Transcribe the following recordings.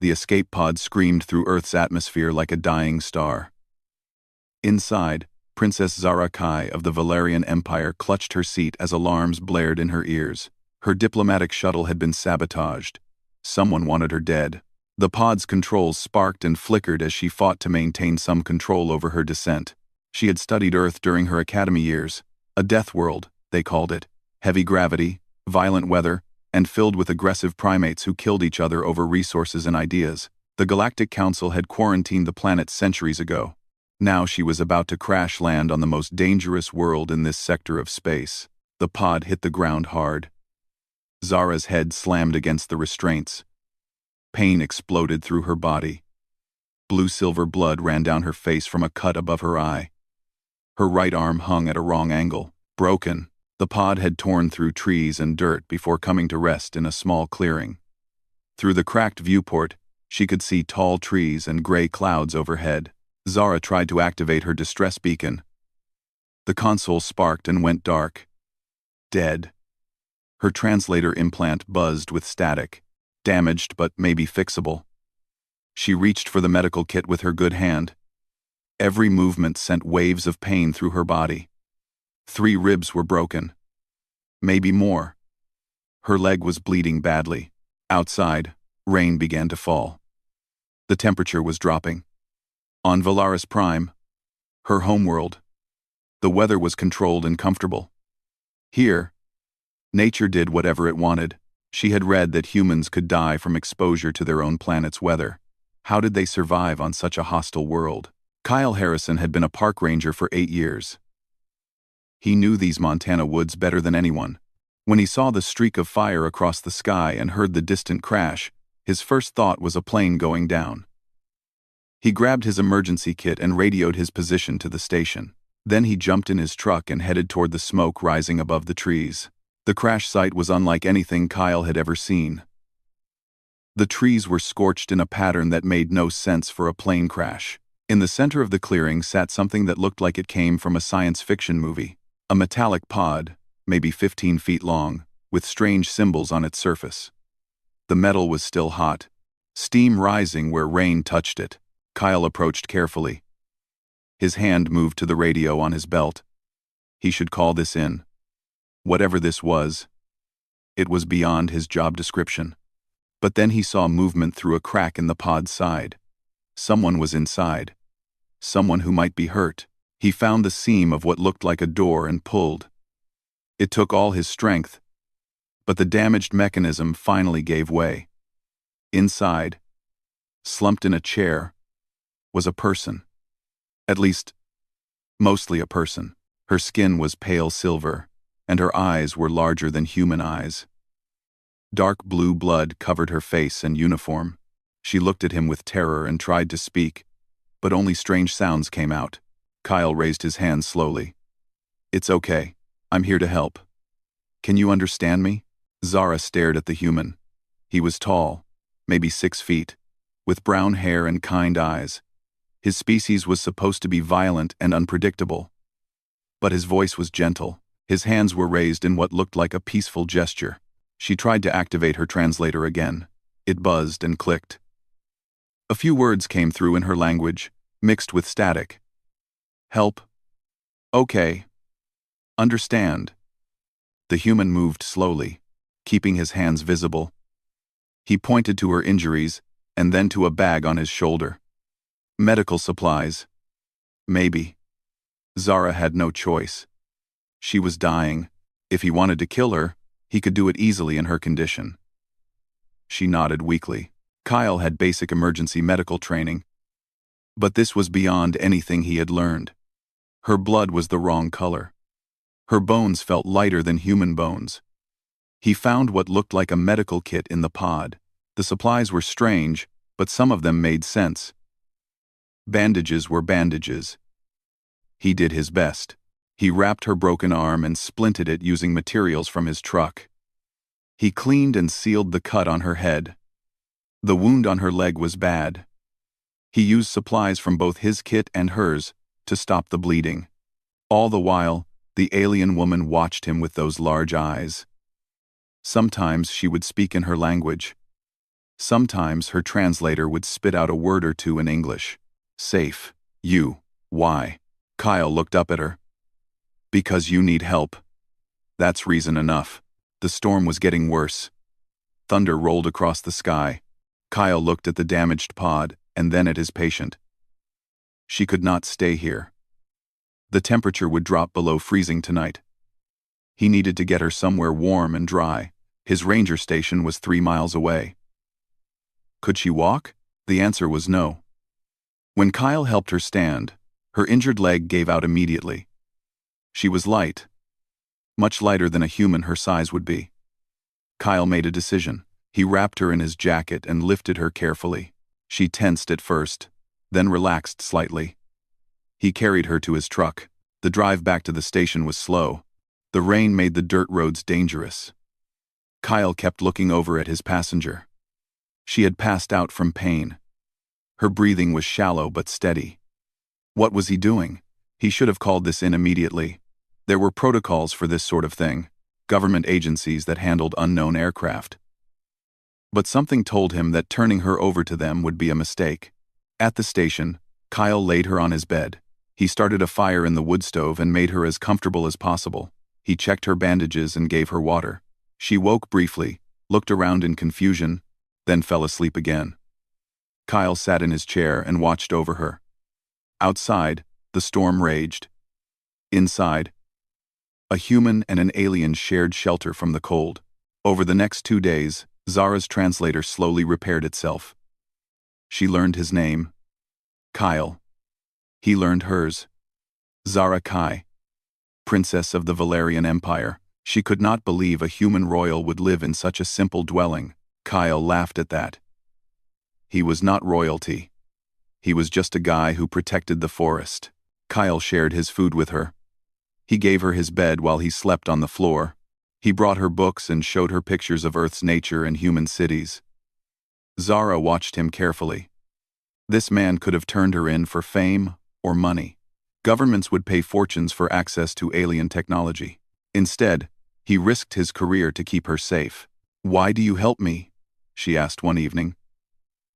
The escape pod screamed through Earth's atmosphere like a dying star. Inside, Princess Zara Kai of the Valerian Empire clutched her seat as alarms blared in her ears. Her diplomatic shuttle had been sabotaged. Someone wanted her dead. The pod's controls sparked and flickered as she fought to maintain some control over her descent. She had studied Earth during her academy years. A death world, they called it. Heavy gravity, violent weather, and filled with aggressive primates who killed each other over resources and ideas. The Galactic Council had quarantined the planet centuries ago. Now she was about to crash land on the most dangerous world in this sector of space. The pod hit the ground hard. Zara's head slammed against the restraints. Pain exploded through her body. Blue-silver blood ran down her face from a cut above her eye. Her right arm hung at a wrong angle, broken. The pod had torn through trees and dirt before coming to rest in a small clearing. Through the cracked viewport, she could see tall trees and gray clouds overhead. Zara tried to activate her distress beacon. The console sparked and went dark. Dead. Her translator implant buzzed with static. Damaged but maybe fixable. She reached for the medical kit with her good hand. Every movement sent waves of pain through her body. 3 ribs were broken. Maybe more. Her leg was bleeding badly. Outside, rain began to fall. The temperature was dropping. On Valaris Prime, her homeworld, the weather was controlled and comfortable. Here, nature did whatever it wanted. She had read that humans could die from exposure to their own planet's weather. How did they survive on such a hostile world? Kyle Harrison had been a park ranger for 8 years. He knew these Montana woods better than anyone. When he saw the streak of fire across the sky and heard the distant crash, his first thought was a plane going down. He grabbed his emergency kit and radioed his position to the station. Then he jumped in his truck and headed toward the smoke rising above the trees. The crash site was unlike anything Kyle had ever seen. The trees were scorched in a pattern that made no sense for a plane crash. In the center of the clearing sat something that looked like it came from a science fiction movie. A metallic pod, maybe 15 feet long, with strange symbols on its surface. The metal was still hot, steam rising where rain touched it. Kyle approached carefully. His hand moved to the radio on his belt. He should call this in. Whatever this was, it was beyond his job description. But then he saw movement through a crack in the pod's side. Someone was inside. Someone who might be hurt. He found the seam of what looked like a door and pulled. It took all his strength, but the damaged mechanism finally gave way. Inside, slumped in a chair, was a person. At least, mostly a person. Her skin was pale silver, and her eyes were larger than human eyes. Dark blue blood covered her face and uniform. She looked at him with terror and tried to speak, but only strange sounds came out. Kyle raised his hand slowly. "It's okay. I'm here to help. Can you understand me?" Zara stared at the human. He was tall, maybe 6 feet, with brown hair and kind eyes. His species was supposed to be violent and unpredictable. But his voice was gentle. His hands were raised in what looked like a peaceful gesture. She tried to activate her translator again. It buzzed and clicked. A few words came through in her language, mixed with static. "Help. Okay. Understand." The human moved slowly, keeping his hands visible. He pointed to her injuries, and then to a bag on his shoulder. Medical supplies. Maybe. Zara had no choice. She was dying. If he wanted to kill her, he could do it easily in her condition. She nodded weakly. Kyle had basic emergency medical training. But this was beyond anything he had learned. Her blood was the wrong color. Her bones felt lighter than human bones. He found what looked like a medical kit in the pod. The supplies were strange, but some of them made sense. Bandages were bandages. He did his best. He wrapped her broken arm and splinted it using materials from his truck. He cleaned and sealed the cut on her head. The wound on her leg was bad. He used supplies from both his kit and hers to stop the bleeding. All the while, the alien woman watched him with those large eyes. Sometimes she would speak in her language. Sometimes her translator would spit out a word or two in English. Safe. You. Why? Kyle looked up at her. Because you need help. That's reason enough. The storm was getting worse. Thunder rolled across the sky. Kyle looked at the damaged pod, and then at his patient. She could not stay here. The temperature would drop below freezing tonight. He needed to get her somewhere warm and dry. His ranger station was 3 miles away. Could she walk? The answer was no. When Kyle helped her stand, her injured leg gave out immediately. She was light. Much lighter than a human her size would be. Kyle made a decision. He wrapped her in his jacket and lifted her carefully. She tensed at first, then relaxed slightly. He carried her to his truck. The drive back to the station was slow. The rain made the dirt roads dangerous. Kyle kept looking over at his passenger. She had passed out from pain. Her breathing was shallow but steady. What was he doing? He should have called this in immediately. There were protocols for this sort of thing, government agencies that handled unknown aircraft. But something told him that turning her over to them would be a mistake. At the station, Kyle laid her on his bed. He started a fire in the wood stove and made her as comfortable as possible. He checked her bandages and gave her water. She woke briefly, looked around in confusion, then fell asleep again. Kyle sat in his chair and watched over her. Outside, the storm raged. Inside, a human and an alien shared shelter from the cold. Over the next 2 days, Zara's translator slowly repaired itself. She learned his name, Kyle. He learned hers, Zara Kai, Princess of the Valerian Empire. She could not believe a human royal would live in such a simple dwelling. Kyle laughed at that. He was not royalty. He was just a guy who protected the forest. Kyle shared his food with her. He gave her his bed while he slept on the floor. He brought her books and showed her pictures of Earth's nature and human cities. Zara watched him carefully. This man could have turned her in for fame or money. Governments would pay fortunes for access to alien technology. Instead, he risked his career to keep her safe. "Why do you help me?" she asked one evening.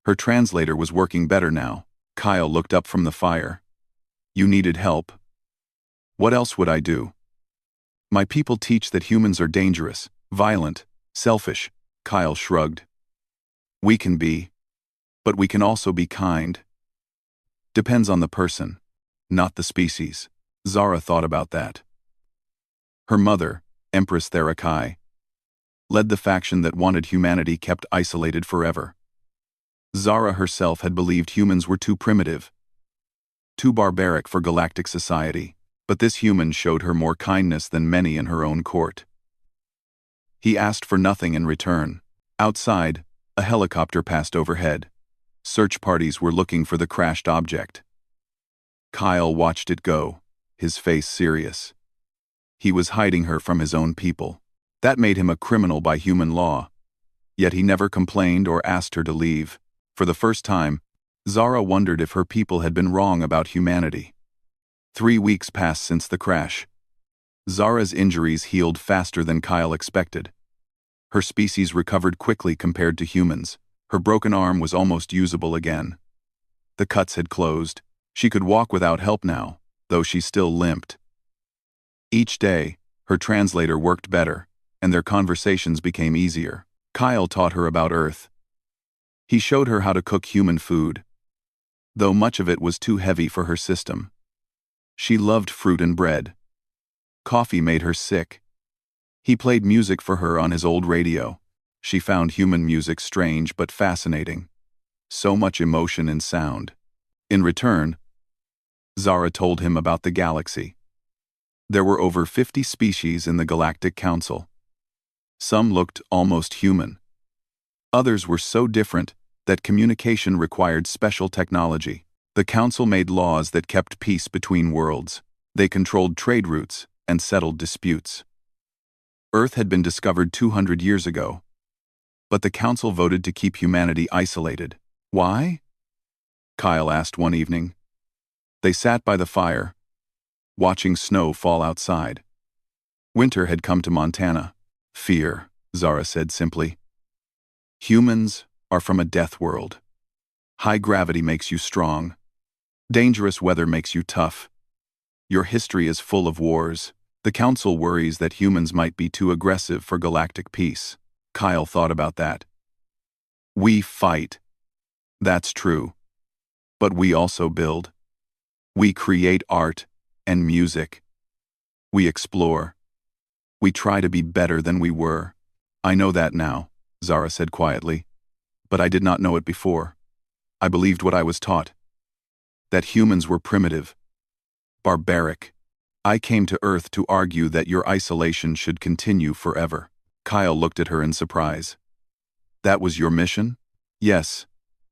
Her translator was working better now. Kyle looked up from the fire. "You needed help." "What else would I do?" "My people teach that humans are dangerous, violent, selfish." Kyle shrugged. "We can be. But we can also be kind. Depends on the person, not the species." Zara thought about that. Her mother, Empress Therakai, led the faction that wanted humanity kept isolated forever. Zara herself had believed humans were too primitive, too barbaric for galactic society, but this human showed her more kindness than many in her own court. He asked for nothing in return. Outside, a helicopter passed overhead. Search parties were looking for the crashed object. Kyle watched it go, his face serious. He was hiding her from his own people. That made him a criminal by human law. Yet he never complained or asked her to leave. For the first time, Zara wondered if her people had been wrong about humanity. 3 weeks passed since the crash. Zara's injuries healed faster than Kyle expected. Her species recovered quickly compared to humans. Her broken arm was almost usable again. The cuts had closed. She could walk without help now, though she still limped. Each day, her translator worked better, and their conversations became easier. Kyle taught her about Earth. He showed her how to cook human food, though much of it was too heavy for her system. She loved fruit and bread. Coffee made her sick. He played music for her on his old radio. She found human music strange but fascinating. So much emotion in sound. In return, Zara told him about the galaxy. There were over 50 species in the Galactic Council. Some looked almost human. Others were so different that communication required special technology. The Council made laws that kept peace between worlds. They controlled trade routes and settled disputes. Earth had been discovered 200 years ago, but the Council voted to keep humanity isolated. Why? Kyle asked one evening. They sat by the fire, watching snow fall outside. Winter had come to Montana. Fear, Zara said simply. Humans are from a death world. High gravity makes you strong. Dangerous weather makes you tough. Your history is full of wars. The Council worries that humans might be too aggressive for galactic peace. Kyle thought about that. We fight. That's true. But we also build. We create art and music. We explore. We try to be better than we were. I know that now, Zara said quietly. But I did not know it before. I believed what I was taught. That humans were primitive. Barbaric. I came to Earth to argue that your isolation should continue forever. Kyle looked at her in surprise. That was your mission? Yes.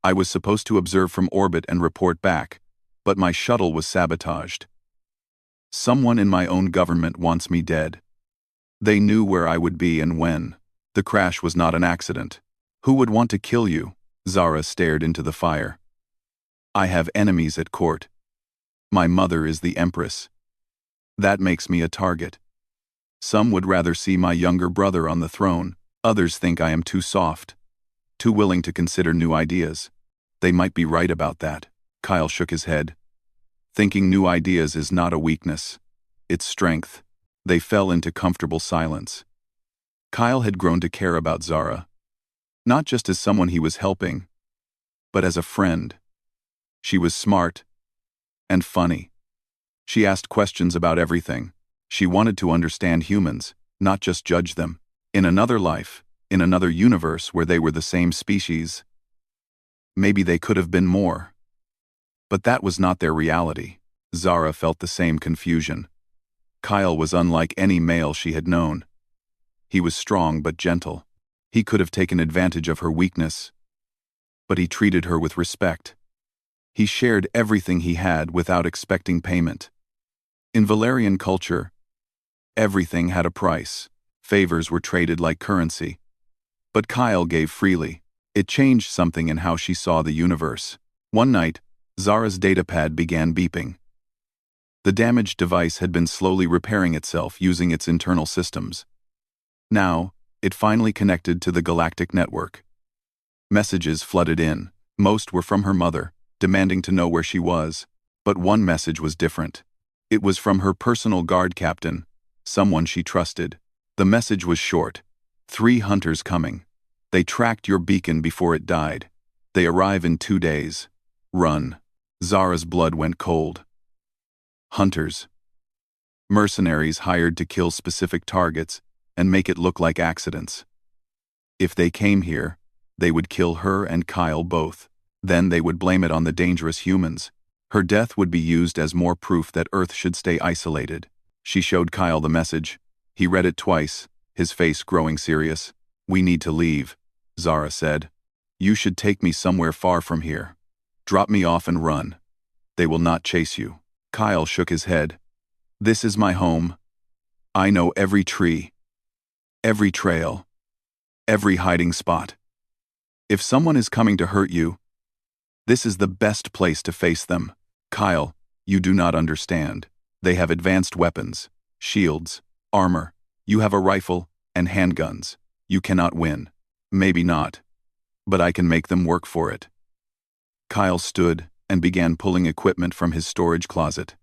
I was supposed to observe from orbit and report back, but my shuttle was sabotaged. Someone in my own government wants me dead. They knew where I would be and when. The crash was not an accident. Who would want to kill you? Zara stared into the fire. I have enemies at court. My mother is the Empress. That makes me a target. Some would rather see my younger brother on the throne. Others think I am too soft, too willing to consider new ideas. They might be right about that. Kyle shook his head. Thinking new ideas is not a weakness. It's strength. They fell into comfortable silence. Kyle had grown to care about Zara. Not just as someone he was helping, but as a friend. She was smart and funny. She asked questions about everything. She wanted to understand humans, not just judge them. In another life, in another universe where they were the same species, maybe they could have been more. But that was not their reality. Zara felt the same confusion. Kyle was unlike any male she had known. He was strong but gentle. He could have taken advantage of her weakness, but he treated her with respect. He shared everything he had without expecting payment. In Valerian culture, everything had a price. Favors were traded like currency. But Kyle gave freely. It changed something in how she saw the universe. One night, Zara's datapad began beeping. The damaged device had been slowly repairing itself using its internal systems. Now, it finally connected to the galactic network. Messages flooded in. Most were from her mother, demanding to know where she was. But one message was different. It was from her personal guard captain, someone she trusted. The message was short. 3 hunters coming. They tracked your beacon before it died. They arrive in 2 days. Run. Zara's blood went cold. Hunters. Mercenaries hired to kill specific targets and make it look like accidents. If they came here, they would kill her and Kyle both. Then they would blame it on the dangerous humans. Her death would be used as more proof that Earth should stay isolated. She showed Kyle the message. He read it twice, his face growing serious. We need to leave, Zara said. You should take me somewhere far from here. Drop me off and run. They will not chase you. Kyle shook his head. This is my home. I know every tree, every trail, every hiding spot. If someone is coming to hurt you, this is the best place to face them. Kyle, you do not understand. They have advanced weapons, shields, armor. You have a rifle and handguns. You cannot win. Maybe not. But I can make them work for it. Kyle stood and began pulling equipment from his storage closet.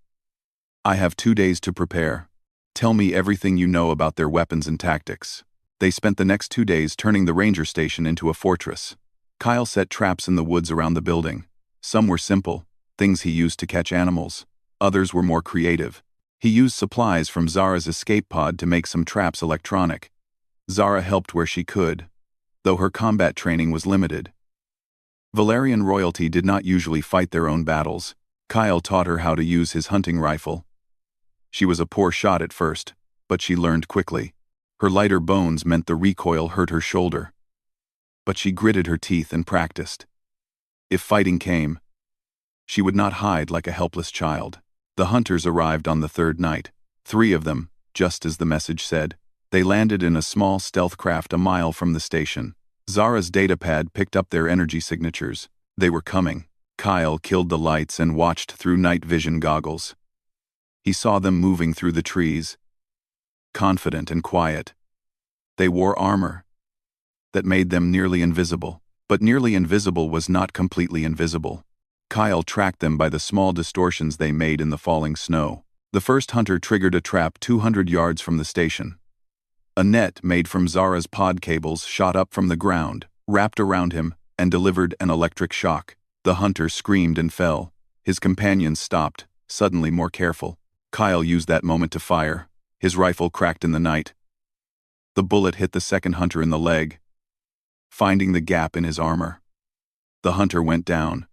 I have 2 days to prepare. Tell me everything you know about their weapons and tactics. They spent the next 2 days turning the ranger station into a fortress. Kyle set traps in the woods around the building. Some were simple, things he used to catch animals. Others were more creative. He used supplies from Zara's escape pod to make some traps electronic. Zara helped where she could, though her combat training was limited. Valerian royalty did not usually fight their own battles. Kyle taught her how to use his hunting rifle. She was a poor shot at first, but she learned quickly. Her lighter bones meant the recoil hurt her shoulder. But she gritted her teeth and practiced. If fighting came, she would not hide like a helpless child. The hunters arrived on the 3rd night. 3 of them, just as the message said. They landed in a small stealth craft a mile from the station. Zara's datapad picked up their energy signatures. They were coming. Kyle killed the lights and watched through night vision goggles. He saw them moving through the trees, confident and quiet. They wore armor that made them nearly invisible. But nearly invisible was not completely invisible. Kyle tracked them by the small distortions they made in the falling snow. The first hunter triggered a trap 200 yards from the station. A net made from Zara's pod cables shot up from the ground, wrapped around him, and delivered an electric shock. The hunter screamed and fell. His companions stopped, suddenly more careful. Kyle used that moment to fire. His rifle cracked in the night. The bullet hit the second hunter in the leg, finding the gap in his armor. The hunter went down,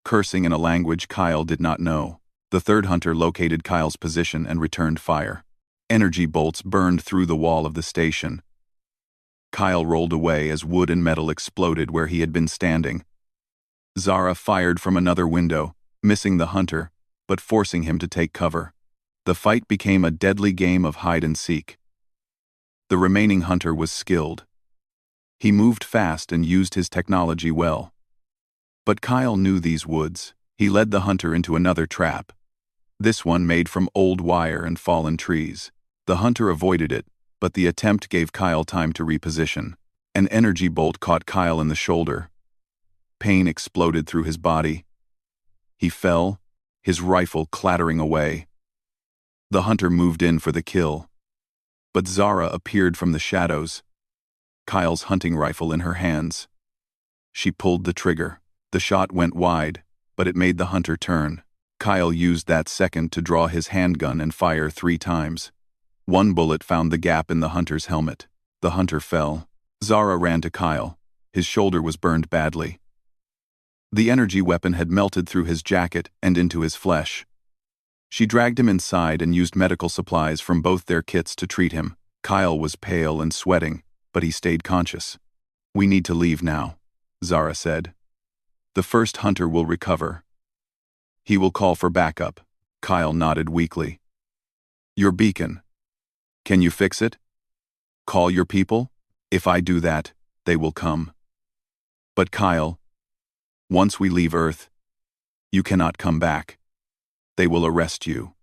cursing in a language Kyle did not know. The third hunter located Kyle's position and returned fire. Energy bolts burned through the wall of the station. Kyle rolled away as wood and metal exploded where he had been standing. Zara fired from another window, missing the hunter, but forcing him to take cover. The fight became a deadly game of hide and seek. The remaining hunter was skilled. He moved fast and used his technology well. But Kyle knew these woods. He led the hunter into another trap. This one made from old wire and fallen trees. The hunter avoided it, but the attempt gave Kyle time to reposition. An energy bolt caught Kyle in the shoulder. Pain exploded through his body. He fell, his rifle clattering away. The hunter moved in for the kill. But Zara appeared from the shadows, Kyle's hunting rifle in her hands. She pulled the trigger. The shot went wide, but it made the hunter turn. Kyle used that second to draw his handgun and fire 3 times. One bullet found the gap in the hunter's helmet. The hunter fell. Zara ran to Kyle. His shoulder was burned badly. The energy weapon had melted through his jacket and into his flesh. She dragged him inside and used medical supplies from both their kits to treat him. Kyle was pale and sweating, but he stayed conscious. "We need to leave now," Zara said. "The first hunter will recover. He will call for backup." Kyle nodded weakly. "Your beacon. Can you fix it? Call your people? If I do that, they will come." "But Kyle, once we leave Earth, you cannot come back. They will arrest you.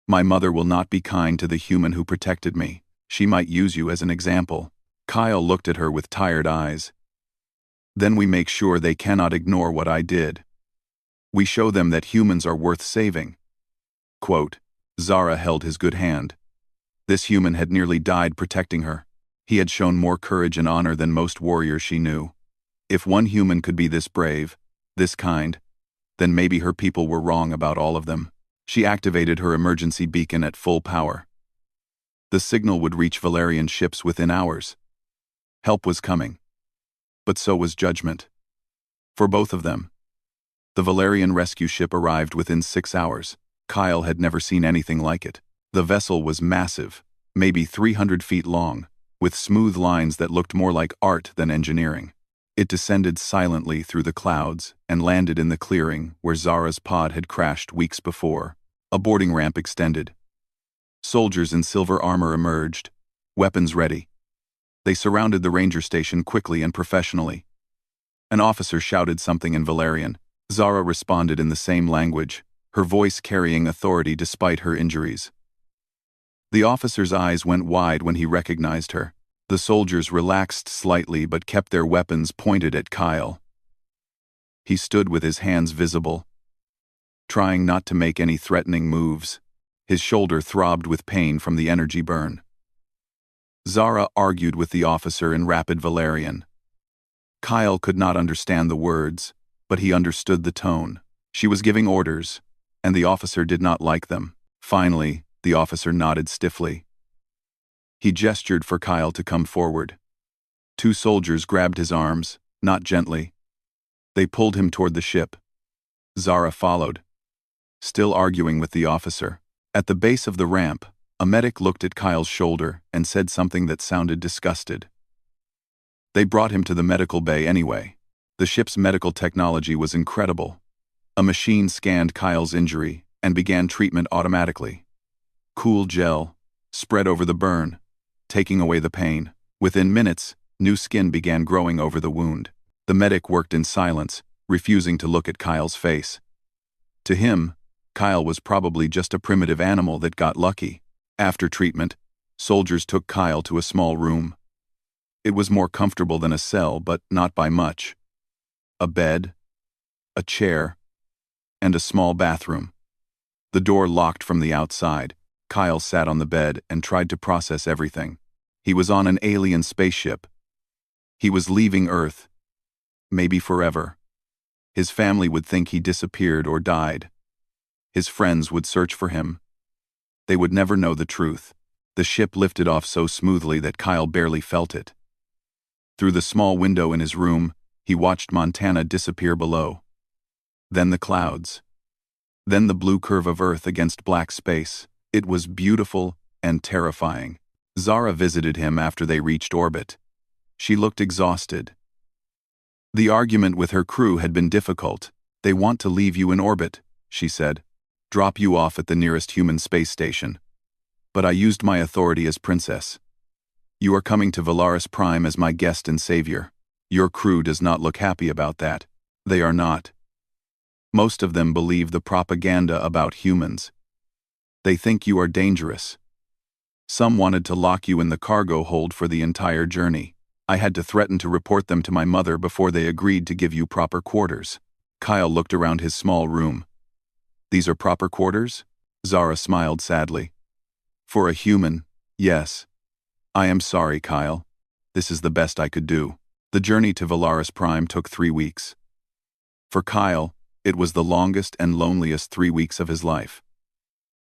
My mother will not be kind to the human who protected me. She might use you as an example." Kyle looked at her with tired eyes. "Then we make sure they cannot ignore what I did. We show them that humans are worth saving." Quote, Zara held his good hand. This human had nearly died protecting her. He had shown more courage and honor than most warriors she knew. If one human could be this brave, this kind, then maybe her people were wrong about all of them. She activated her emergency beacon at full power. The signal would reach Valerian ships within hours. Help was coming. But so was judgment. For both of them. The Valerian rescue ship arrived within 6 hours. Kyle had never seen anything like it. The vessel was massive, maybe 300 feet long, with smooth lines that looked more like art than engineering. It descended silently through the clouds and landed in the clearing where Zara's pod had crashed weeks before. A boarding ramp extended. Soldiers in silver armor emerged, weapons ready. They surrounded the ranger station quickly and professionally. An officer shouted something in Valerian. Zara responded in the same language, her voice carrying authority despite her injuries. The officer's eyes went wide when he recognized her. The soldiers relaxed slightly but kept their weapons pointed at Kyle. He stood with his hands visible, trying not to make any threatening moves. His shoulder throbbed with pain from the energy burn. Zara argued with the officer in rapid Valerian. Kyle could not understand the words, but he understood the tone. She was giving orders, and the officer did not like them. Finally, the officer nodded stiffly. He gestured for Kyle to come forward. 2 soldiers grabbed his arms, not gently. They pulled him toward the ship. Zara followed, still arguing with the officer. At the base of the ramp, a medic looked at Kyle's shoulder and said something that sounded disgusted. They brought him to the medical bay anyway. The ship's medical technology was incredible. A machine scanned Kyle's injury and began treatment automatically. Cool gel spread over the burn, taking away the pain. Within minutes, new skin began growing over the wound. The medic worked in silence, refusing to look at Kyle's face. To him, Kyle was probably just a primitive animal that got lucky. After treatment, soldiers took Kyle to a small room. It was more comfortable than a cell, but not by much. A bed, a chair, and a small bathroom. The door locked from the outside. Kyle sat on the bed and tried to process everything. He was on an alien spaceship. He was leaving Earth. Maybe forever. His family would think he disappeared or died. His friends would search for him. They would never know the truth. The ship lifted off so smoothly that Kyle barely felt it. Through the small window in his room, he watched Montana disappear below. Then the clouds. Then the blue curve of Earth against black space. It was beautiful and terrifying. Zara visited him after they reached orbit. She looked exhausted. The argument with her crew had been difficult. "They want to leave you in orbit," she said. "Drop you off at the nearest human space station. But I used my authority as princess. You are coming to Valaris Prime as my guest and savior. Your crew does not look happy about that. They are not. Most of them believe the propaganda about humans. They think you are dangerous. Some wanted to lock you in the cargo hold for the entire journey. I had to threaten to report them to my mother before they agreed to give you proper quarters." Kyle looked around his small room. "These are proper quarters?" Zara smiled sadly. "For a human, yes. I am sorry, Kyle. This is the best I could do." The journey to Valaris Prime took 3 weeks. For Kyle, it was the longest and loneliest 3 weeks of his life.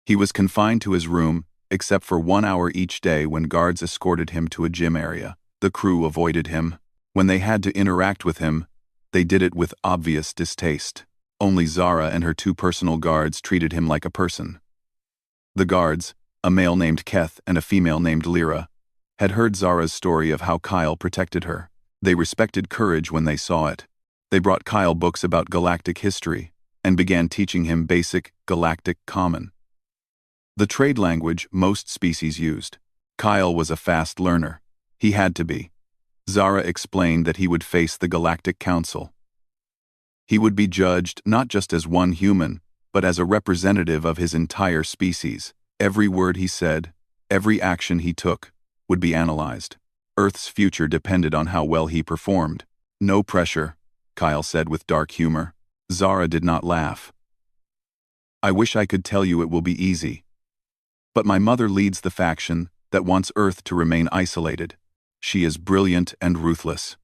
He was confined to his room, except for 1 hour each day when guards escorted him to a gym area. The crew avoided him. When they had to interact with him, they did it with obvious distaste. Only Zara and her 2 personal guards treated him like a person. The guards, a male named Keth and a female named Lyra, had heard Zara's story of how Kyle protected her. They respected courage when they saw it. They brought Kyle books about galactic history and began teaching him basic galactic common, the trade language most species used. Kyle was a fast learner. He had to be. Zara explained that he would face the Galactic Council. He would be judged not just as one human, but as a representative of his entire species. Every word he said, every action he took, would be analyzed. Earth's future depended on how well he performed. "No pressure," Kyle said with dark humor. Zara did not laugh. "I wish I could tell you it will be easy. But my mother leads the faction that wants Earth to remain isolated. She is brilliant and ruthless.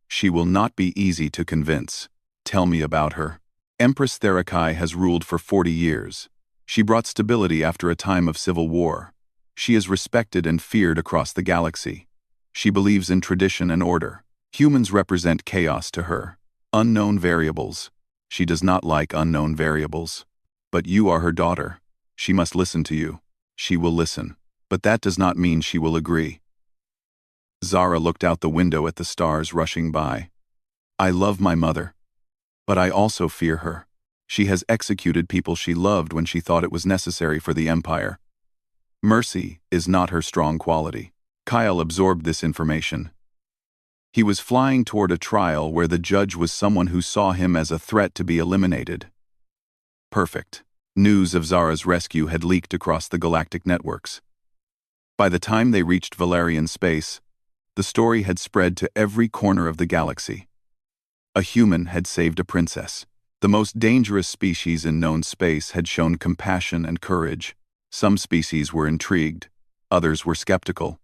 She will not be easy to convince. Tell me about her." Empress Therakai has ruled for 40 years. She brought stability after a time of civil war. She is respected and feared across the galaxy. She believes in tradition and order. Humans represent chaos to her. Unknown variables. She does not like unknown variables. But you are her daughter. She must listen to you. She will listen. But that does not mean she will agree. Zara looked out the window at the stars rushing by. "I love my mother. But I also fear her. She has executed people she loved when she thought it was necessary for the Empire. Mercy is not her strong quality." Kyle absorbed this information. He was flying toward a trial where the judge was someone who saw him as a threat to be eliminated. Perfect. News of Zara's rescue had leaked across the galactic networks. By the time they reached Valerian space, the story had spread to every corner of the galaxy. A human had saved a princess. The most dangerous species in known space had shown compassion and courage. Some species were intrigued. Others were skeptical.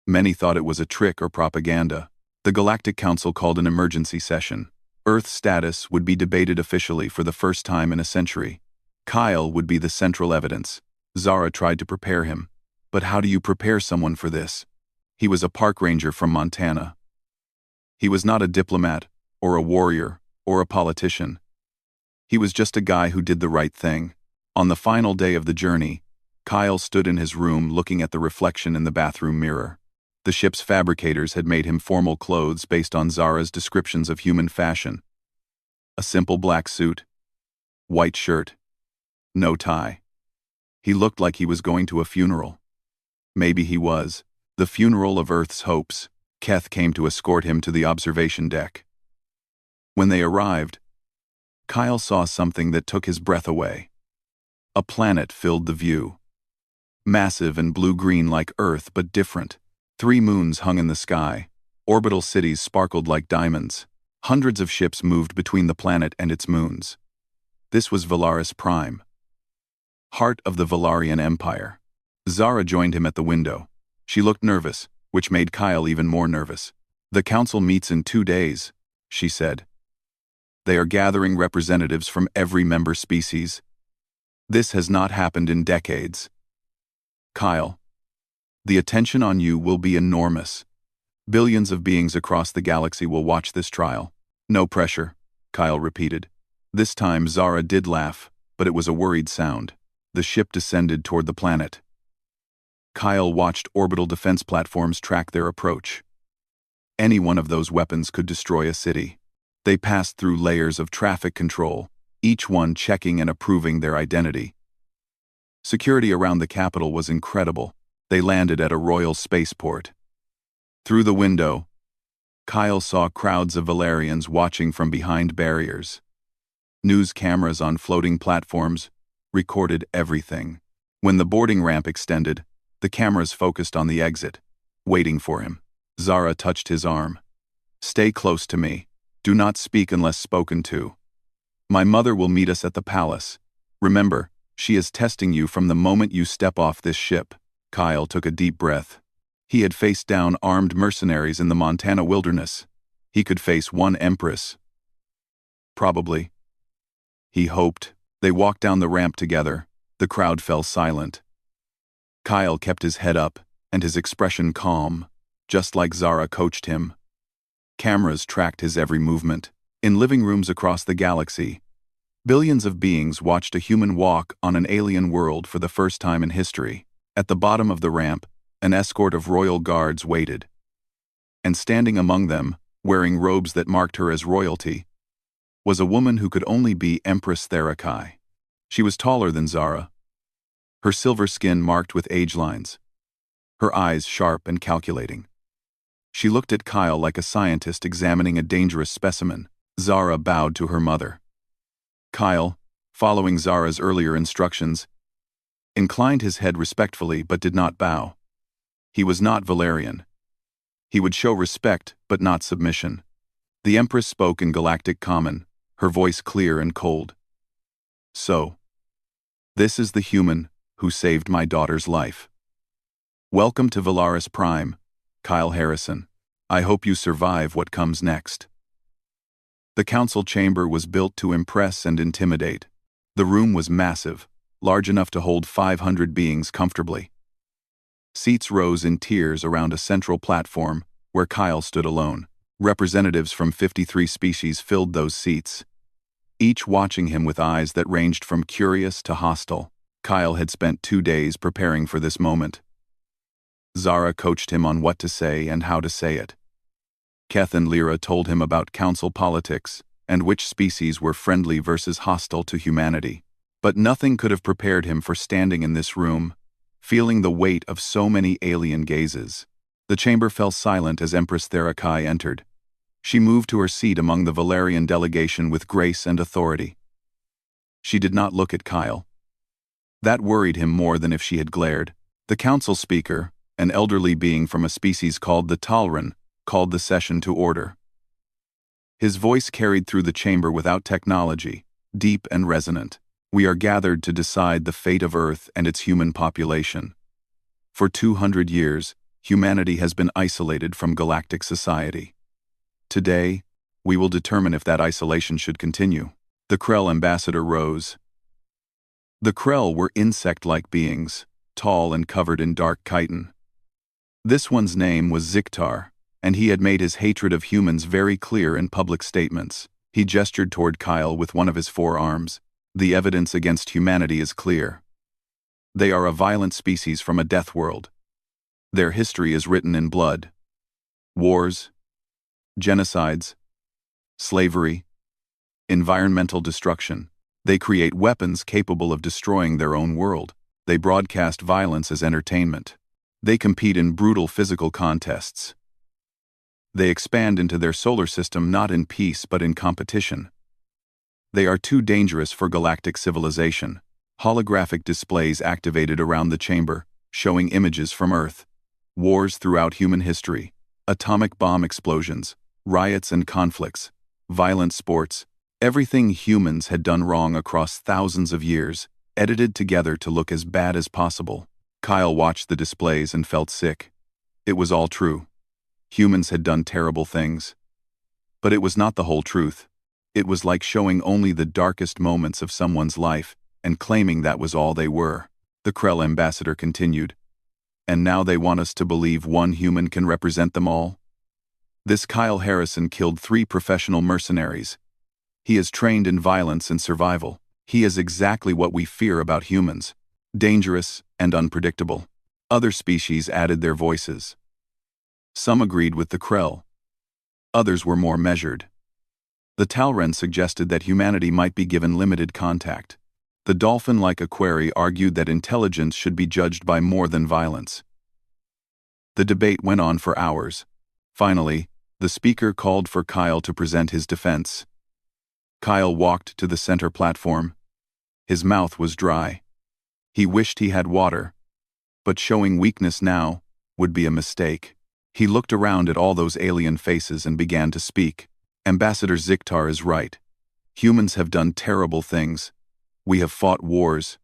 Many thought it was a trick or propaganda. The Galactic Council called an emergency session. Earth's status would be debated officially for the first time in a century. Kyle would be the central evidence. Zara tried to prepare him. But how do you prepare someone for this? He was a park ranger from Montana. He was not a diplomat, or a warrior, or a politician. He was just a guy who did the right thing. On the final day of the journey, Kyle stood in his room looking at the reflection in the bathroom mirror. The ship's fabricators had made him formal clothes based on Zara's descriptions of human fashion. A simple black suit, white shirt, no tie. He looked like he was going to a funeral. Maybe he was. The funeral of Earth's hopes. Keth came to escort him to the observation deck. When they arrived, Kyle saw something that took his breath away. A planet filled the view. Massive and blue-green like Earth, but different. 3 moons hung in the sky, Orbital cities sparkled like diamonds. Hundreds of ships moved between the planet and its moons. This was Valaris Prime, heart of the Valarian Empire. Zara joined him at the window. She looked nervous, which made Kyle even more nervous. "The council meets in 2 days," she said. "They are gathering representatives from every member species. This has not happened in decades. Kyle, the attention on you will be enormous. Billions of beings across the galaxy will watch this trial." "No pressure," Kyle repeated. This time Zara did laugh, but it was a worried sound. The ship descended toward the planet. Kyle watched orbital defense platforms track their approach. Any one of those weapons could destroy a city. They passed through layers of traffic control, each one checking and approving their identity. Security around the capital was incredible. They landed at a royal spaceport. Through the window, Kyle saw crowds of Valarians watching from behind barriers. News cameras on floating platforms recorded everything. When the boarding ramp extended, the cameras focused on the exit, waiting for him. Zara touched his arm. "Stay close to me. Do not speak unless spoken to. My mother will meet us at the palace. Remember, she is testing you from the moment you step off this ship." Kyle took a deep breath. He had faced down armed mercenaries in the Montana wilderness. He could face one empress. Probably. He hoped. They walked down the ramp together. The crowd fell silent. Kyle kept his head up, and his expression calm, just like Zara coached him. Cameras tracked his every movement. In living rooms across the galaxy, billions of beings watched a human walk on an alien world for the first time in history. At the bottom of the ramp, an escort of royal guards waited. And standing among them, wearing robes that marked her as royalty, was a woman who could only be Empress Therakai. She was taller than Zara, her silver skin marked with age lines, her eyes sharp and calculating. She looked at Kyle like a scientist examining a dangerous specimen. Zara bowed to her mother. Kyle, following Zara's earlier instructions, inclined his head respectfully but did not bow. He was not Valarian. He would show respect but not submission. The Empress spoke in Galactic Common, her voice clear and cold. "So, this is the human who saved my daughter's life. Welcome to Valaris Prime, Kyle Harrison. I hope you survive what comes next." The council chamber was built to impress and intimidate. The room was massive, large enough to hold 500 beings comfortably. Seats rose in tiers around a central platform where Kyle stood alone. Representatives from 53 species filled those seats, each watching him with eyes that ranged from curious to hostile. Kyle had spent 2 days preparing for this moment. Zara coached him on what to say and how to say it. Keth and Lyra told him about council politics and which species were friendly versus hostile to humanity. But nothing could have prepared him for standing in this room, feeling the weight of so many alien gazes. The chamber fell silent as Empress Therakai entered. She moved to her seat among the Valarian delegation with grace and authority. She did not look at Kyle. That worried him more than if she had glared. The council speaker, an elderly being from a species called the Talran, called the session to order. His voice carried through the chamber without technology, deep and resonant. "We are gathered to decide the fate of Earth and its human population. For 200 years, humanity has been isolated from galactic society. Today, we will determine if that isolation should continue." The Krell ambassador rose. The Krell were insect-like beings, tall and covered in dark chitin. This one's name was Ziktar, and he had made his hatred of humans very clear in public statements. He gestured toward Kyle with one of his forearms. "The evidence against humanity is clear. They are a violent species from a death world. Their history is written in blood. Wars, genocides, slavery, environmental destruction. They create weapons capable of destroying their own world. They broadcast violence as entertainment. They compete in brutal physical contests. They expand into their solar system not in peace but in competition. They are too dangerous for galactic civilization." Holographic displays activated around the chamber, showing images from Earth, wars throughout human history, Atomic bomb explosions, riots and conflicts, violent sports, everything humans had done wrong across thousands of years, edited together to look as bad as possible. Kyle watched the displays and felt sick. It was all true. Humans had done terrible things. But it was not the whole truth. It was like showing only the darkest moments of someone's life and claiming that was all they were. The Krell ambassador continued. And now they want us to believe one human can represent them all? This Kyle Harrison killed 3 professional mercenaries. He is trained in violence and survival. He is exactly what we fear about humans. Dangerous and unpredictable. Other species added their voices. Some agreed with the Krell. Others were more measured. The Talren suggested that humanity might be given limited contact. The dolphin-like Aquari argued that intelligence should be judged by more than violence. The debate went on for hours. Finally, the speaker called for Kyle to present his defense. Kyle walked to the center platform. His mouth was dry. He wished he had water, but showing weakness now would be a mistake. He looked around at all those alien faces and began to speak. Ambassador Ziktar is right. Humans have done terrible things. We have fought wars.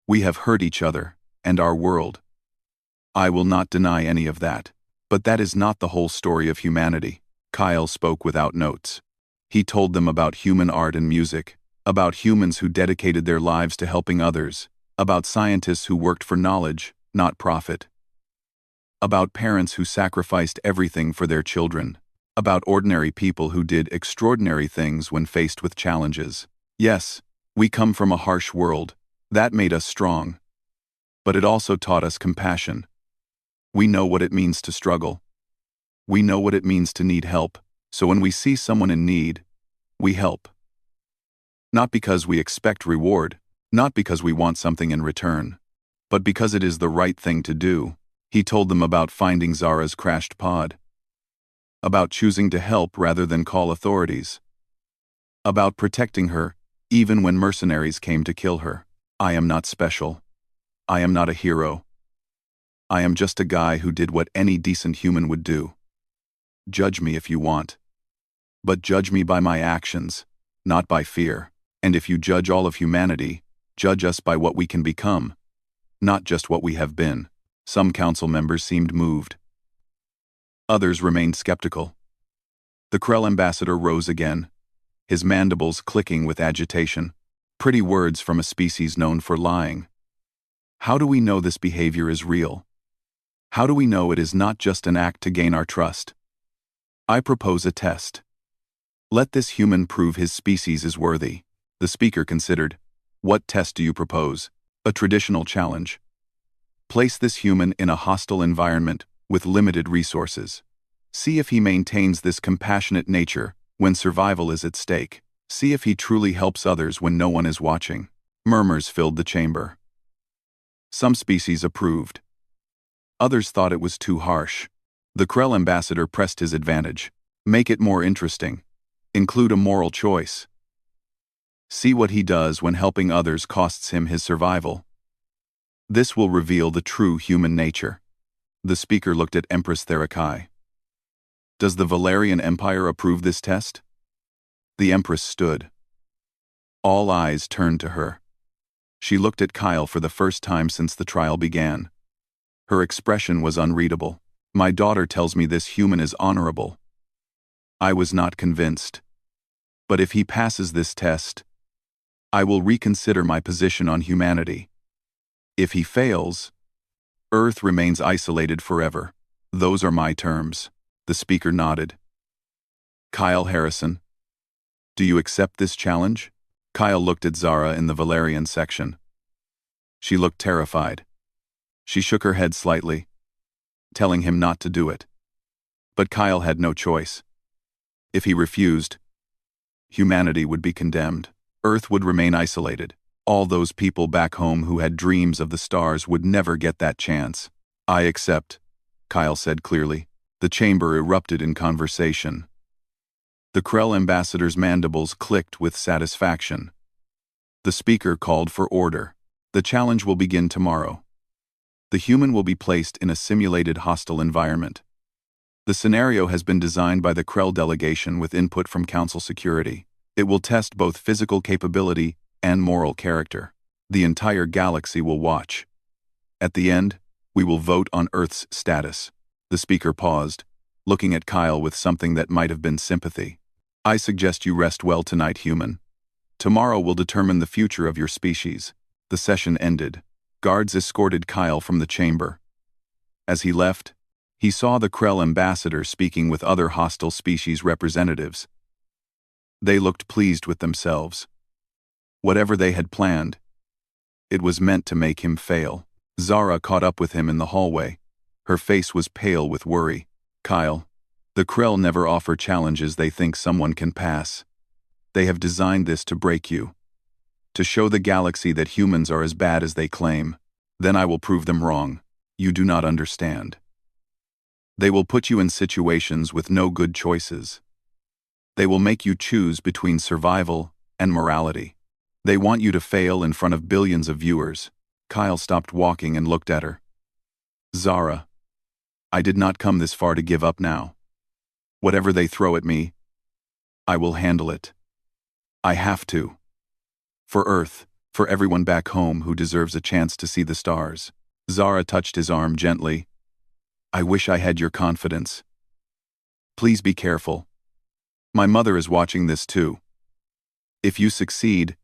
We have hurt each other and our world. I will not deny any of that. But that is not the whole story of humanity. Kyle spoke without notes. He told them about human art and music, about humans who dedicated their lives to helping others, about scientists who worked for knowledge, not profit, about parents who sacrificed everything for their children, about ordinary people who did extraordinary things when faced with challenges. Yes, we come from a harsh world. That made us strong. But it also taught us compassion. We know what it means to struggle. We know what it means to need help, so when we see someone in need, we help. Not because we expect reward, not because we want something in return, but because it is the right thing to do. He told them about finding Zara's crashed pod, about choosing to help rather than call authorities, about protecting her even when mercenaries came to kill her. I am not special. I am not a hero. I am just a guy who did what any decent human would do. Judge me if you want. But judge me by my actions, not by fear. And if you judge all of humanity, judge us by what we can become, not just what we have been. Some council members seemed moved. Others remained skeptical. The Krell ambassador rose again, his mandibles clicking with agitation. Pretty words from a species known for lying. How do we know this behavior is real? How do we know it is not just an act to gain our trust? I propose a test. Let this human prove his species is worthy. The speaker considered. What test do you propose? A traditional challenge. Place this human in a hostile environment with limited resources. See if he maintains this compassionate nature when survival is at stake. See if he truly helps others when no one is watching. Murmurs filled the chamber. Some species approved. Others thought it was too harsh. The Krell ambassador pressed his advantage. Make it more interesting. Include a moral choice. See what he does when helping others costs him his survival. This will reveal the true human nature. The speaker looked at Empress Therakai. Does the Valerian Empire approve this test? The Empress stood. All eyes turned to her. She looked at Kyle for the first time since the trial began. Her expression was unreadable. My daughter tells me this human is honorable. I was not convinced. But if he passes this test, I will reconsider my position on humanity. If he fails, Earth remains isolated forever. Those are my terms. The speaker nodded. Kyle Harrison, do you accept this challenge? Kyle looked at Zara in the Valerian section. She looked terrified. She shook her head slightly, telling him not to do it. But Kyle had no choice. If he refused, humanity would be condemned. Earth would remain isolated. All those people back home who had dreams of the stars would never get that chance. I accept, Kyle said clearly. The chamber erupted in conversation. The Krell ambassador's mandibles clicked with satisfaction. The speaker called for order. The challenge will begin tomorrow. The human will be placed in a simulated hostile environment. The scenario has been designed by the Krell delegation with input from Council Security. It will test both physical capability and moral character. The entire galaxy will watch. At the end, we will vote on Earth's status. The speaker paused, looking at Kyle with something that might have been sympathy. I suggest you rest well tonight, human. Tomorrow will determine the future of your species. The session ended. Guards escorted Kyle from the chamber. As he left, he saw the Krell ambassador speaking with other hostile species representatives. They looked pleased with themselves. Whatever they had planned, it was meant to make him fail. Zara caught up with him in the hallway. Her face was pale with worry. Kyle, the Krell never offer challenges they think someone can pass. They have designed this to break you. To show the galaxy that humans are as bad as they claim. Then I will prove them wrong. You do not understand. They will put you in situations with no good choices. They will make you choose between survival and morality. They want you to fail in front of billions of viewers. Kyle stopped walking and looked at her. Zara, I did not come this far to give up now. Whatever they throw at me, I will handle it. I have to. For Earth, for everyone back home who deserves a chance to see the stars. Zara touched his arm gently. I wish I had your confidence. Please be careful. My mother is watching this too. If you succeed,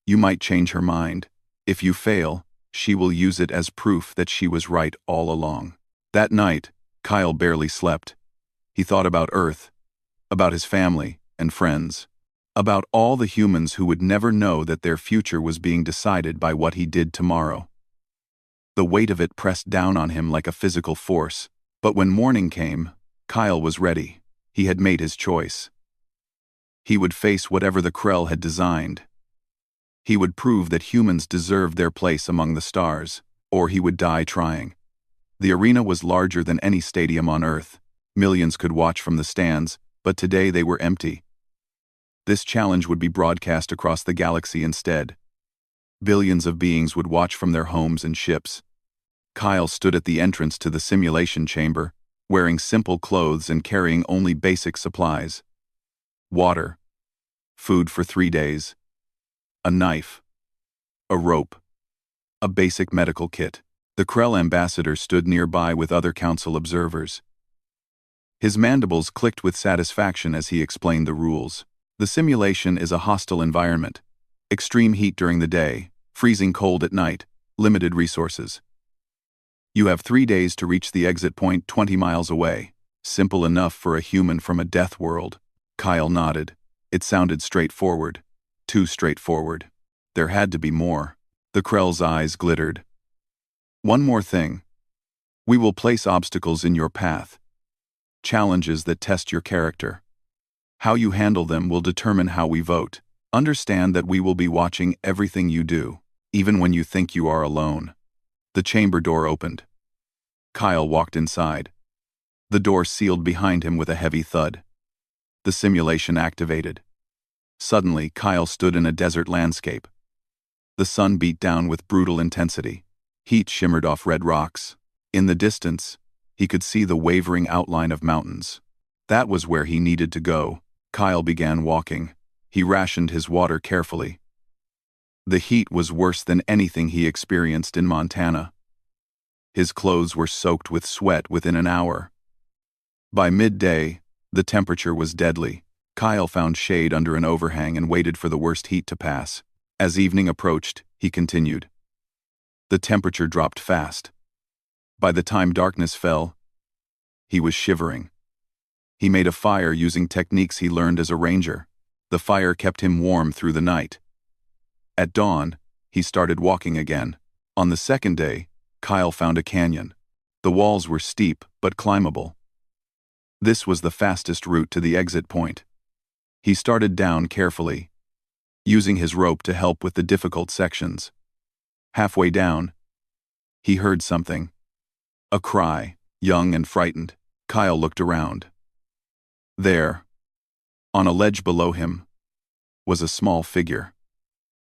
you might change her mind. If you fail, she will use it as proof that she was right all along. That night, Kyle barely slept. He thought about Earth, about his family and friends, about all the humans who would never know that their future was being decided by what he did tomorrow. The weight of it pressed down on him like a physical force. But when morning came, Kyle was ready. He had made his choice. He would face whatever the Krell had designed. He would prove that humans deserved their place among the stars, or he would die trying. The arena was larger than any stadium on Earth. Millions could watch from the stands, but today they were empty. This challenge would be broadcast across the galaxy instead. Billions of beings would watch from their homes and ships. Kyle stood at the entrance to the simulation chamber, wearing simple clothes and carrying only basic supplies. Water, food for 3 days, a knife, a rope, a basic medical kit. The Krell ambassador stood nearby with other council observers. His mandibles clicked with satisfaction as he explained the rules. The simulation is a hostile environment. Extreme heat during the day, freezing cold at night, limited resources. You have 3 days to reach the exit point 20 miles away. Simple enough for a human from a death world. Kyle nodded. It sounded straightforward. Too straightforward. There had to be more. The Krell's eyes glittered. One more thing. We will place obstacles in your path. Challenges that test your character. How you handle them will determine how we vote. Understand that we will be watching everything you do, even when you think you are alone. The chamber door opened. Kyle walked inside. The door sealed behind him with a heavy thud. The simulation activated. Suddenly, Kyle stood in a desert landscape. The sun beat down with brutal intensity. Heat shimmered off red rocks. In the distance, he could see the wavering outline of mountains. That was where he needed to go. Kyle began walking. He rationed his water carefully. The heat was worse than anything he experienced in Montana. His clothes were soaked with sweat within an hour. By midday, the temperature was deadly. Kyle found shade under an overhang and waited for the worst heat to pass. As evening approached, he continued. The temperature dropped fast. By the time darkness fell, he was shivering. He made a fire using techniques he learned as a ranger. The fire kept him warm through the night. At dawn, he started walking again. On the second day, Kyle found a canyon. The walls were steep but climbable. This was the fastest route to the exit point. He started down carefully, using his rope to help with the difficult sections. Halfway down, he heard something. A cry, young and frightened. Kyle looked around. There, on a ledge below him, was a small figure.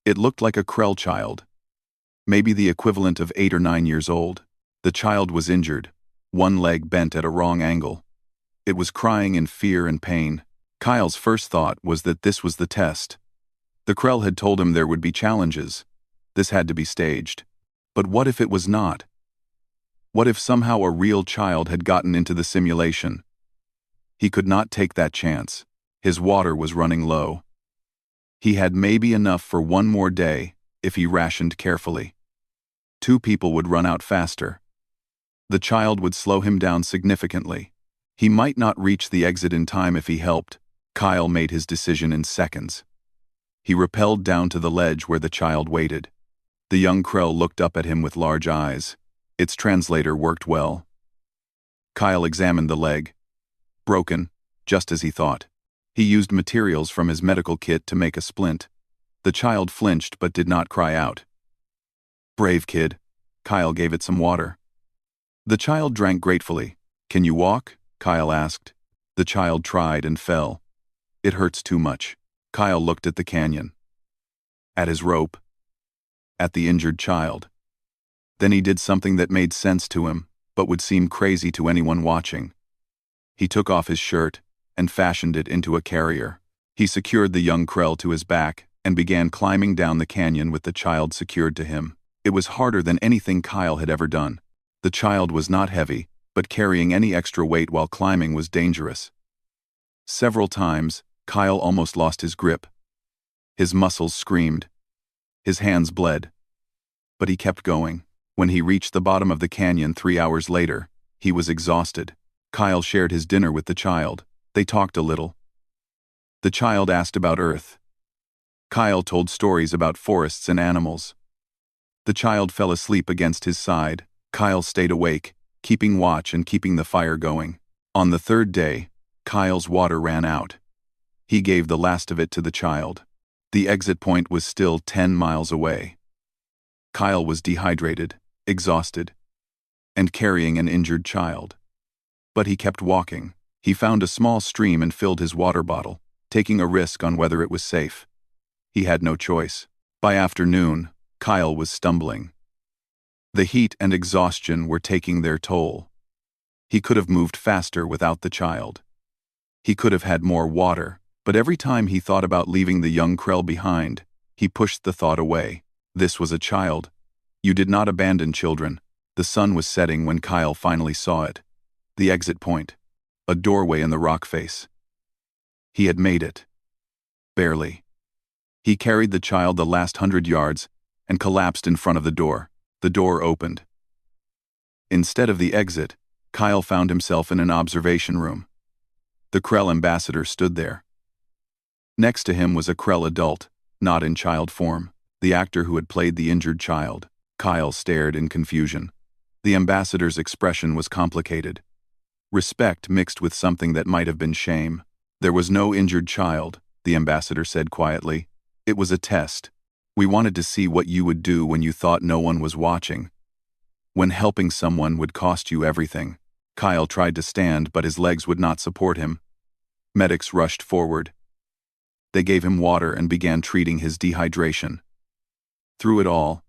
It looked like a Krell child, maybe the equivalent of 8 or 9 years old. The child was injured, one leg bent at a wrong angle. It was crying in fear and pain. Kyle's first thought was that this was the test. The Krell had told him there would be challenges. This had to be staged. But what if it was not? What if somehow a real child had gotten into the simulation? He could not take that chance. His water was running low. He had maybe enough for one more day, if he rationed carefully. 2 people would run out faster. The child would slow him down significantly. He might not reach the exit in time if he helped. Kyle made his decision in seconds. He rappelled down to the ledge where the child waited. The young Krell looked up at him with large eyes. Its translator worked well. Kyle examined the leg. Broken, just as he thought. He used materials from his medical kit to make a splint. The child flinched but did not cry out. "Brave kid." Kyle gave it some water. The child drank gratefully. "Can you walk?" Kyle asked. The child tried and fell. "It hurts too much." Kyle looked at the canyon. At his rope. At the injured child. Then he did something that made sense to him, but would seem crazy to anyone watching. He took off his shirt and fashioned it into a carrier. He secured the young Krell to his back and began climbing down the canyon with the child secured to him. It was harder than anything Kyle had ever done. The child was not heavy, but carrying any extra weight while climbing was dangerous. Several times, Kyle almost lost his grip. His muscles screamed. His hands bled. But he kept going. When he reached the bottom of the canyon 3 hours later, he was exhausted. Kyle shared his dinner with the child. They talked a little. The child asked about Earth. Kyle told stories about forests and animals. The child fell asleep against his side. Kyle stayed awake, keeping watch and keeping the fire going. On the 3rd day, Kyle's water ran out. He gave the last of it to the child. The exit point was still 10 miles away. Kyle was dehydrated, exhausted, and carrying an injured child. But he kept walking. He found a small stream and filled his water bottle, taking a risk on whether it was safe. He had no choice. By afternoon, Kyle was stumbling. The heat and exhaustion were taking their toll. He could have moved faster without the child. He could have had more water, but every time he thought about leaving the young Krell behind, he pushed the thought away. This was a child. You did not abandon children. The sun was setting when Kyle finally saw it. The exit point. A doorway in the rock face. He had made it. Barely. He carried the child the last 100 yards and collapsed in front of the door. The door opened. Instead of the exit, Kyle found himself in an observation room. The Krell ambassador stood there. Next to him was a Krell adult, not in child form, the actor who had played the injured child. Kyle stared in confusion. The ambassador's expression was complicated. Respect mixed with something that might have been shame. "There was no injured child," the ambassador said quietly. "It was a test. We wanted to see what you would do when you thought no one was watching. When helping someone would cost you everything." Kyle tried to stand, but his legs would not support him. Medics rushed forward. They gave him water and began treating his dehydration. Through it all,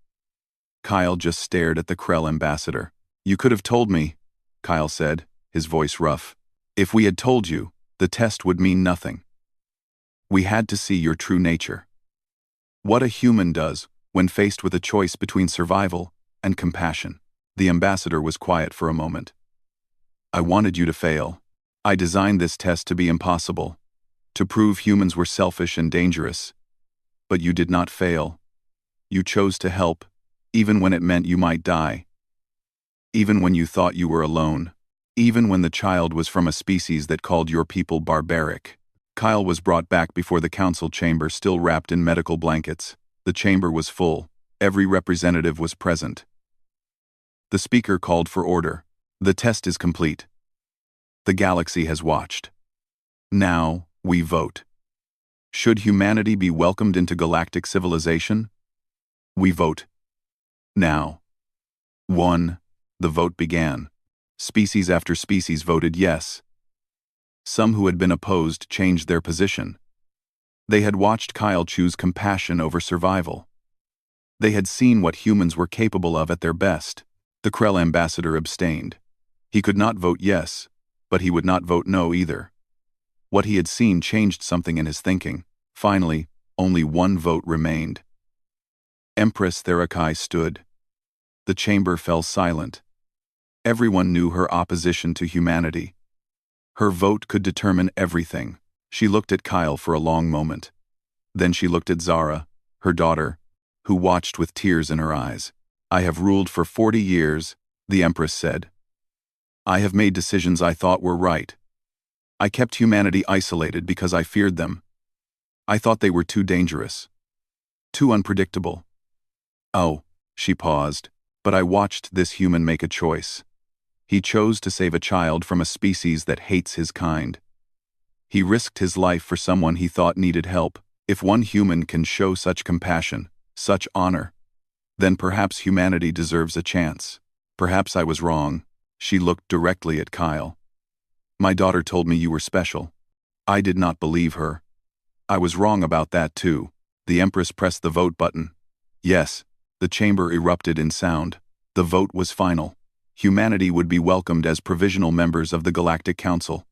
Kyle just stared at the Krell ambassador. "You could have told me," Kyle said, his voice rough. "If we had told you, the test would mean nothing. We had to see your true nature. What a human does when faced with a choice between survival and compassion." The ambassador was quiet for a moment. "I wanted you to fail. I designed this test to be impossible, to prove humans were selfish and dangerous. But you did not fail. You chose to help, even when it meant you might die. Even when you thought you were alone. Even when the child was from a species that called your people barbaric." Kyle was brought back before the council chamber, still wrapped in medical blankets. The chamber was full. Every representative was present. The speaker called for order. "The test is complete. The galaxy has watched. Now, we vote. Should humanity be welcomed into galactic civilization? We vote. Now." 1. The vote began. Species after species voted yes. Some who had been opposed changed their position. They had watched Kyle choose compassion over survival. They had seen what humans were capable of at their best. The Krell ambassador abstained. He could not vote yes, But he would not vote no either. What he had seen changed something in his thinking. Finally, only one vote remained. Empress Therakai stood. The chamber fell silent. Everyone knew her opposition to humanity. Her vote could determine everything. She looked at Kyle for a long moment. Then she looked at Zara, her daughter, who watched with tears in her eyes. "I have ruled for 40 years, the Empress said. I have made decisions I thought were right. I kept humanity isolated because I feared them. I thought they were too dangerous. Too unpredictable. Oh," she paused, "but I watched this human make a choice. He chose to save a child from a species that hates his kind. He risked his life for someone he thought needed help. If one human can show such compassion, such honor, then perhaps humanity deserves a chance. Perhaps I was wrong." She looked directly at Kyle. "My daughter told me you were special. I did not believe her. I was wrong about that too." The Empress pressed the vote button. Yes, the chamber erupted in sound. The vote was final. Humanity would be welcomed as provisional members of the Galactic Council.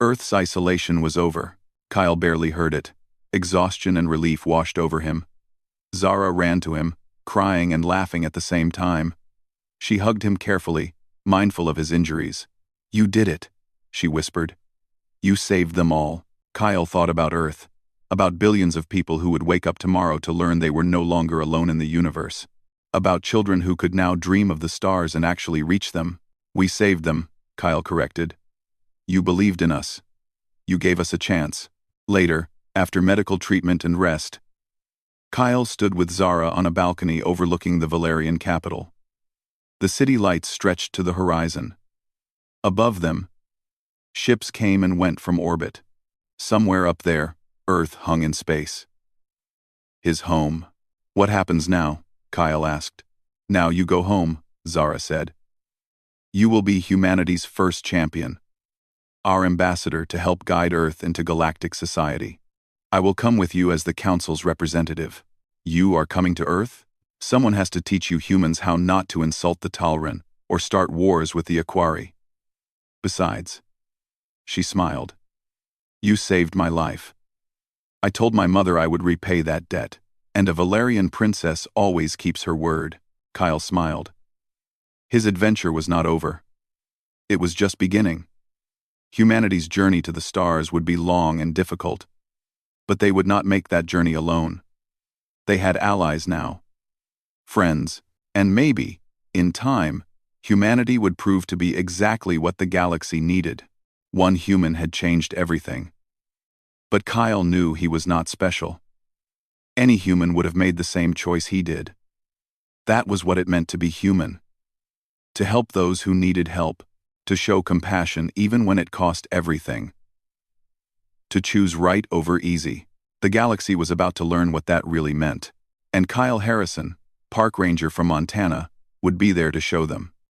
Earth's isolation was over. Kyle barely heard it. Exhaustion and relief washed over him. Zara ran to him, crying and laughing at the same time. She hugged him carefully, mindful of his injuries. "You did it," she whispered. "You saved them all." Kyle thought about Earth, about billions of people who would wake up tomorrow to learn they were no longer alone in the universe, about children who could now dream of the stars and actually reach them. "We saved them," Kyle corrected. "You believed in us. You gave us a chance." Later, after medical treatment and rest, Kyle stood with Zara on a balcony overlooking the Valerian capital. The city lights stretched to the horizon. Above them, ships came and went from orbit. Somewhere up there, Earth hung in space. His home. "What happens now?" Kyle asked. "Now you go home," Zara said. "You will be humanity's first champion, our ambassador to help guide Earth into galactic society. I will come with you as the Council's representative." "You are coming to Earth? Someone has to teach you humans how not to insult the Tal'Ren or start wars with the Aquari. Besides," she smiled, "you saved my life. I told my mother I would repay that debt, and a Valerian princess always keeps her word." Kyle smiled. His adventure was not over. It was just beginning. Humanity's journey to the stars would be long and difficult, but they would not make that journey alone. They had allies now, friends, and maybe, in time, humanity would prove to be exactly what the galaxy needed. One human had changed everything. But Kyle knew he was not special. Any human would have made the same choice he did. That was what it meant to be human. To help those who needed help, to show compassion even when it cost everything. To choose right over easy. The galaxy was about to learn what that really meant. And Kyle Harrison, park ranger from Montana, would be there to show them.